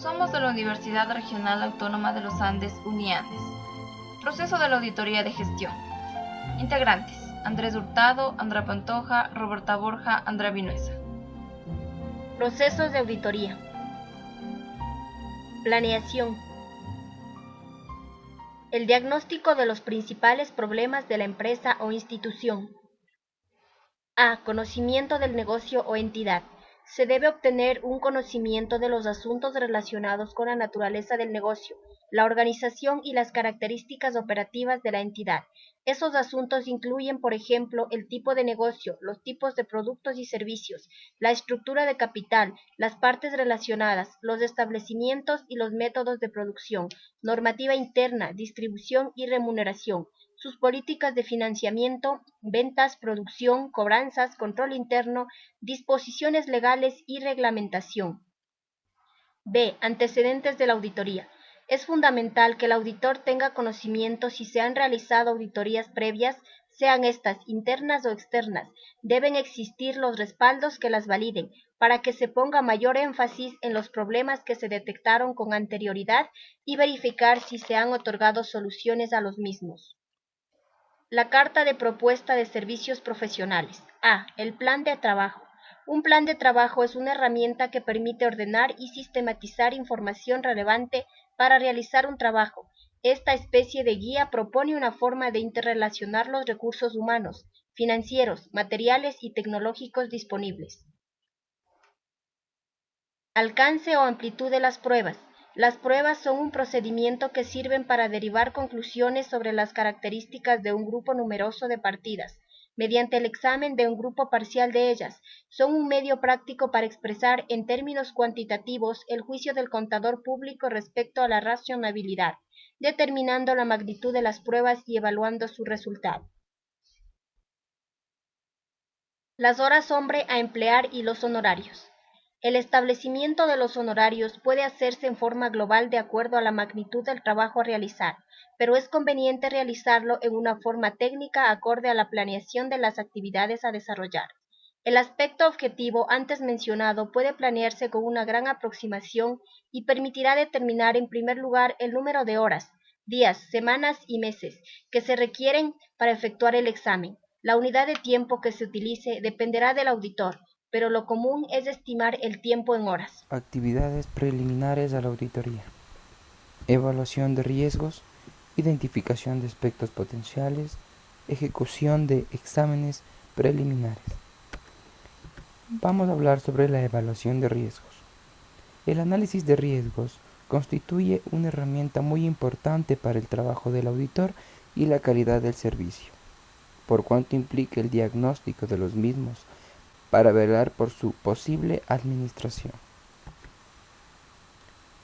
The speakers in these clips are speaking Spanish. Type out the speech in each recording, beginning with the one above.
Somos de la Universidad Regional Autónoma de los Andes, Uniandes. Proceso de la auditoría de gestión. Integrantes: Andrés Hurtado, Andrea Pantoja, Roberta Borja, Andrea Vinuesa. Procesos de auditoría. Planeación. El diagnóstico de los principales problemas de la empresa o institución. A. Conocimiento del negocio o entidad. Se debe obtener un conocimiento de los asuntos relacionados con la naturaleza del negocio, la organización y las características operativas de la entidad. Esos asuntos incluyen, por ejemplo, el tipo de negocio, los tipos de productos y servicios, la estructura de capital, las partes relacionadas, los establecimientos y los métodos de producción, normativa interna, distribución y remuneración, sus políticas de financiamiento, ventas, producción, cobranzas, control interno, disposiciones legales y reglamentación. B. Antecedentes de la auditoría. Es fundamental que el auditor tenga conocimiento si se han realizado auditorías previas, sean estas internas o externas. Deben existir los respaldos que las validen, para que se ponga mayor énfasis en los problemas que se detectaron con anterioridad y verificar si se han otorgado soluciones a los mismos. La carta de propuesta de servicios profesionales. A. El plan de trabajo. Un plan de trabajo es una herramienta que permite ordenar y sistematizar información relevante para realizar un trabajo. Esta especie de guía propone una forma de interrelacionar los recursos humanos, financieros, materiales y tecnológicos disponibles. Alcance o amplitud de las pruebas. Las pruebas son un procedimiento que sirven para derivar conclusiones sobre las características de un grupo numeroso de partidas, mediante el examen de un grupo parcial de ellas. Son un medio práctico para expresar en términos cuantitativos el juicio del contador público respecto a la razonabilidad, determinando la magnitud de las pruebas y evaluando su resultado. Las horas hombre a emplear y los honorarios. El establecimiento de los honorarios puede hacerse en forma global de acuerdo a la magnitud del trabajo a realizar, pero es conveniente realizarlo en una forma técnica acorde a la planeación de las actividades a desarrollar. El aspecto objetivo antes mencionado puede planearse con una gran aproximación y permitirá determinar en primer lugar el número de horas, días, semanas y meses que se requieren para efectuar el examen. La unidad de tiempo que se utilice dependerá del auditor, pero lo común es estimar el tiempo en horas. Actividades preliminares a la auditoría. Evaluación de riesgos, identificación de aspectos potenciales, ejecución de exámenes preliminares. Vamos a hablar sobre la evaluación de riesgos. El análisis de riesgos constituye una herramienta muy importante para el trabajo del auditor y la calidad del servicio, por cuanto implica el diagnóstico de los mismos para velar por su posible administración.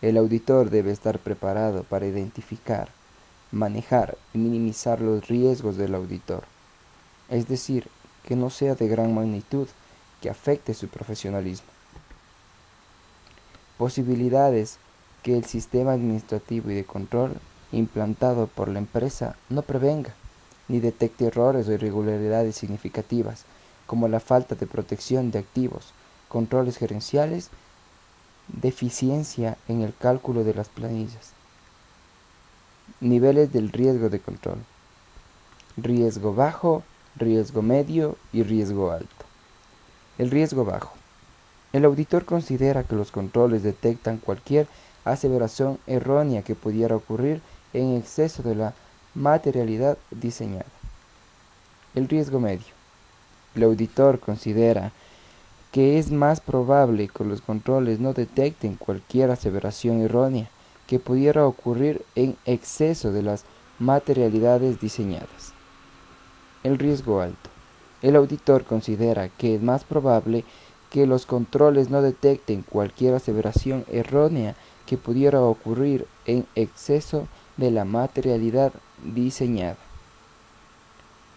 El auditor debe estar preparado para identificar, manejar y minimizar los riesgos del auditor, es decir, que no sea de gran magnitud que afecte su profesionalismo. Posibilidades que el sistema administrativo y de control implantado por la empresa no prevenga ni detecte errores o irregularidades significativas, como la falta de protección de activos, controles gerenciales, deficiencia en el cálculo de las planillas. Niveles del riesgo de control: riesgo bajo, riesgo medio y riesgo alto. El riesgo bajo. El auditor considera que los controles detectan cualquier aseveración errónea que pudiera ocurrir en exceso de la materialidad diseñada. El riesgo medio. El auditor considera que es más probable que los controles no detecten cualquier aseveración errónea que pudiera ocurrir en exceso de las materialidades diseñadas. El riesgo alto. El auditor considera que es más probable que los controles no detecten cualquier aseveración errónea que pudiera ocurrir en exceso de la materialidad diseñada.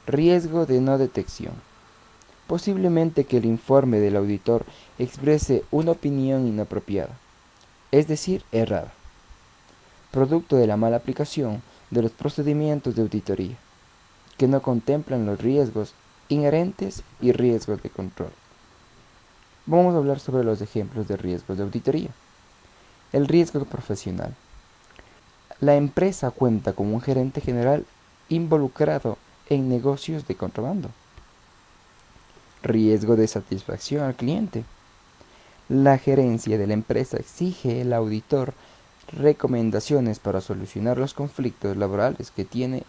Riesgo de no detección. Posiblemente que el informe del auditor exprese una opinión inapropiada, es decir, errada, producto de la mala aplicación de los procedimientos de auditoría, que no contemplan los riesgos inherentes y riesgos de control. Vamos a hablar sobre los ejemplos de riesgos de auditoría. El riesgo profesional. La empresa cuenta con un gerente general involucrado en negocios de contrabando. Riesgo de satisfacción al cliente. La gerencia de la empresa exige al auditor recomendaciones para solucionar los conflictos laborales que tiene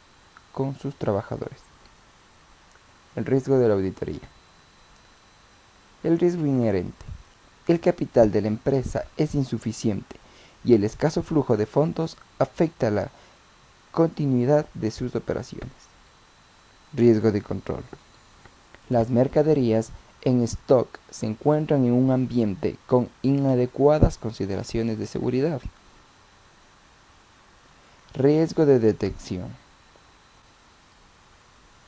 con sus trabajadores. El riesgo de la auditoría. El riesgo inherente. El capital de la empresa es insuficiente y el escaso flujo de fondos afecta la continuidad de sus operaciones. Riesgo de control. Las mercaderías en stock se encuentran en un ambiente con inadecuadas consideraciones de seguridad. Riesgo de detección.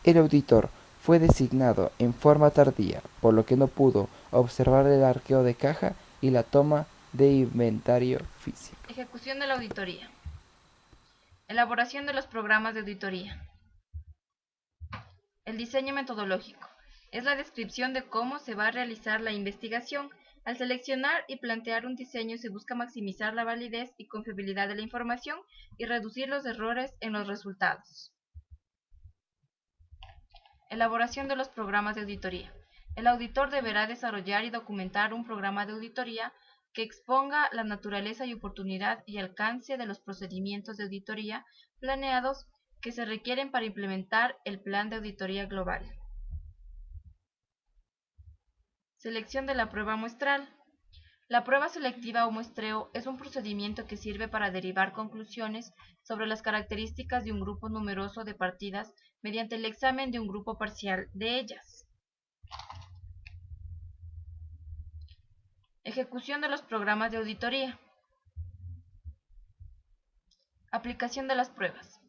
El auditor fue designado en forma tardía, por lo que no pudo observar el arqueo de caja y la toma de inventario físico. Ejecución de la auditoría. Elaboración de los programas de auditoría. El diseño metodológico. Es la descripción de cómo se va a realizar la investigación. Al seleccionar y plantear un diseño se busca maximizar la validez y confiabilidad de la información y reducir los errores en los resultados. Elaboración de los programas de auditoría. El auditor deberá desarrollar y documentar un programa de auditoría que exponga la naturaleza y oportunidad y alcance de los procedimientos de auditoría planeados que se requieren para implementar el plan de auditoría global. Selección de la prueba muestral. La prueba selectiva o muestreo es un procedimiento que sirve para derivar conclusiones sobre las características de un grupo numeroso de partidas mediante el examen de un grupo parcial de ellas. Ejecución de los programas de auditoría. Aplicación de las pruebas.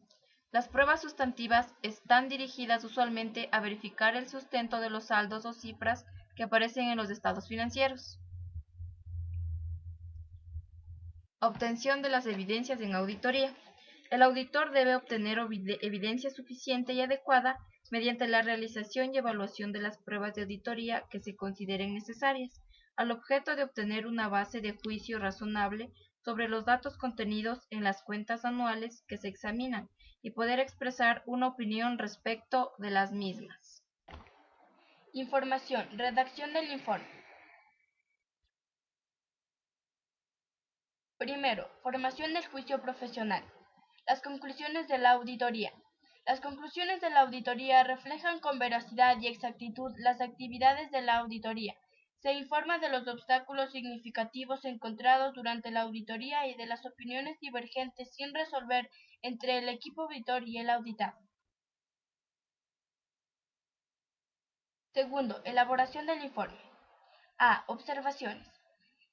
Las pruebas sustantivas están dirigidas usualmente a verificar el sustento de los saldos o cifras que aparecen en los estados financieros. Obtención de las evidencias en auditoría. El auditor debe obtener evidencia suficiente y adecuada mediante la realización y evaluación de las pruebas de auditoría que se consideren necesarias, al objeto de obtener una base de juicio razonable sobre los datos contenidos en las cuentas anuales que se examinan y poder expresar una opinión respecto de las mismas. Información. Redacción del informe. Primero, formación del juicio profesional. Las conclusiones de la auditoría. Las conclusiones de la auditoría reflejan con veracidad y exactitud las actividades de la auditoría. Se informa de los obstáculos significativos encontrados durante la auditoría y de las opiniones divergentes sin resolver entre el equipo auditor y el auditado. Segundo, elaboración del informe. A. Observaciones.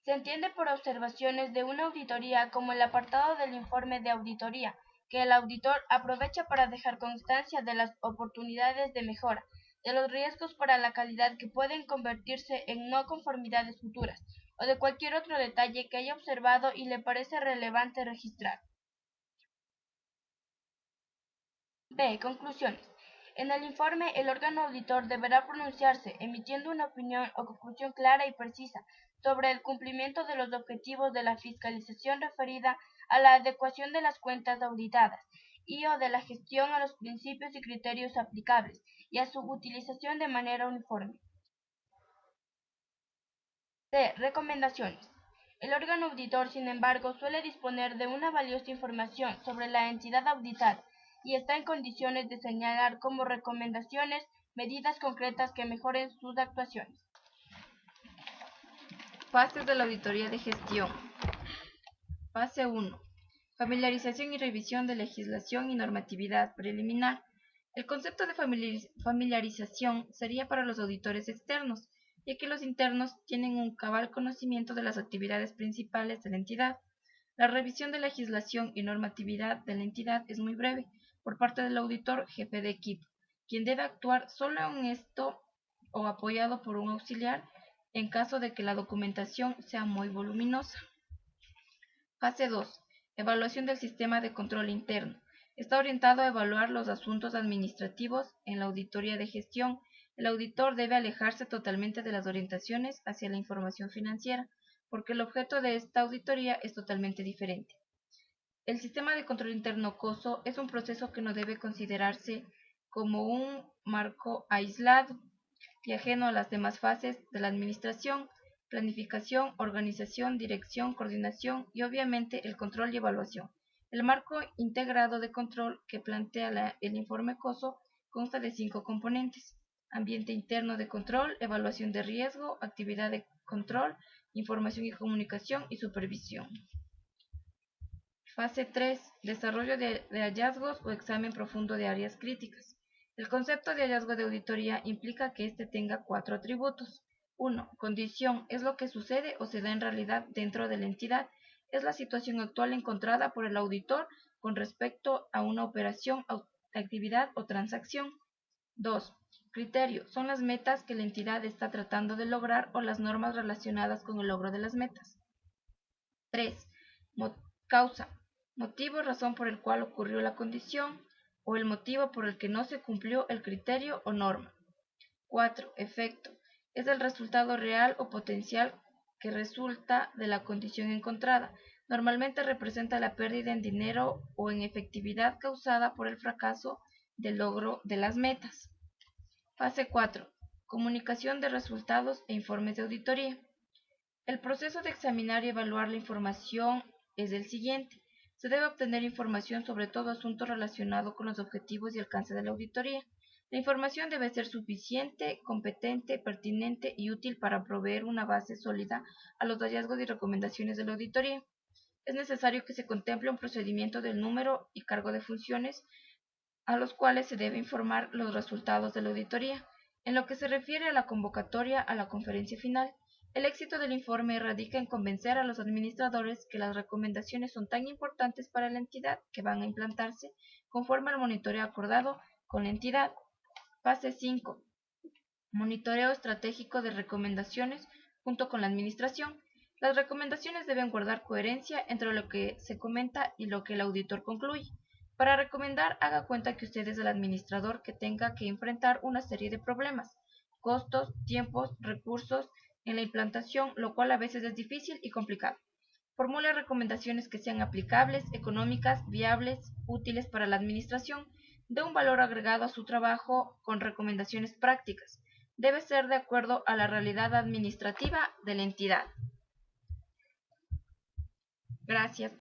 Se entiende por observaciones de una auditoría como el apartado del informe de auditoría, que el auditor aprovecha para dejar constancia de las oportunidades de mejora, de los riesgos para la calidad que pueden convertirse en no conformidades futuras, o de cualquier otro detalle que haya observado y le parece relevante registrar. B. Conclusiones. En el informe, el órgano auditor deberá pronunciarse, emitiendo una opinión o conclusión clara y precisa sobre el cumplimiento de los objetivos de la fiscalización referida a la adecuación de las cuentas auditadas y o de la gestión a los principios y criterios aplicables y a su utilización de manera uniforme. C. Recomendaciones. El órgano auditor, sin embargo, suele disponer de una valiosa información sobre la entidad auditada y está en condiciones de señalar como recomendaciones medidas concretas que mejoren sus actuaciones. Fases de la auditoría de gestión. Fase 1. Familiarización y revisión de legislación y normatividad preliminar. El concepto de familiarización sería para los auditores externos, ya que los internos tienen un cabal conocimiento de las actividades principales de la entidad. La revisión de legislación y normatividad de la entidad es muy breve, por parte del auditor jefe de equipo, quien debe actuar solo en esto o apoyado por un auxiliar en caso de que la documentación sea muy voluminosa. Fase 2. Evaluación del sistema de control interno. Está orientado a evaluar los asuntos administrativos en la auditoría de gestión. El auditor debe alejarse totalmente de las orientaciones hacia la información financiera, porque el objeto de esta auditoría es totalmente diferente. El sistema de control interno COSO es un proceso que no debe considerarse como un marco aislado y ajeno a las demás fases de la administración: planificación, organización, dirección, coordinación y obviamente el control y evaluación. El marco integrado de control que plantea el informe COSO consta de 5 componentes: ambiente interno de control, evaluación de riesgo, actividad de control, información y comunicación y supervisión. Fase 3. Desarrollo de hallazgos o examen profundo de áreas críticas. El concepto de hallazgo de auditoría implica que éste tenga 4 atributos. 1. Condición: es lo que sucede o se da en realidad dentro de la entidad. Es la situación actual encontrada por el auditor con respecto a una operación, actividad o transacción. 2. Criterio: son las metas que la entidad está tratando de lograr o las normas relacionadas con el logro de las metas. 3. Causa: motivo, razón por el cual ocurrió la condición o el motivo por el que no se cumplió el criterio o norma. 4. Efecto: es el resultado real o potencial que resulta de la condición encontrada. Normalmente representa la pérdida en dinero o en efectividad causada por el fracaso del logro de las metas. Fase 4. Comunicación de resultados e informes de auditoría. El proceso de examinar y evaluar la información es el siguiente. Se debe obtener información sobre todo asunto relacionado con los objetivos y alcance de la auditoría. La información debe ser suficiente, competente, pertinente y útil para proveer una base sólida a los hallazgos y recomendaciones de la auditoría. Es necesario que se contemple un procedimiento del número y cargo de funciones a los cuales se debe informar los resultados de la auditoría. En lo que se refiere a la convocatoria a la conferencia final, el éxito del informe radica en convencer a los administradores que las recomendaciones son tan importantes para la entidad que van a implantarse conforme al monitoreo acordado con la entidad. Fase 5. Monitoreo estratégico de recomendaciones junto con la administración. Las recomendaciones deben guardar coherencia entre lo que se comenta y lo que el auditor concluye. Para recomendar, haga cuenta que usted es el administrador que tenga que enfrentar una serie de problemas, costos, tiempos, recursos en la implantación, lo cual a veces es difícil y complicado. Formule recomendaciones que sean aplicables, económicas, viables, útiles para la administración. Dé un valor agregado a su trabajo con recomendaciones prácticas. Debe ser de acuerdo a la realidad administrativa de la entidad. Gracias.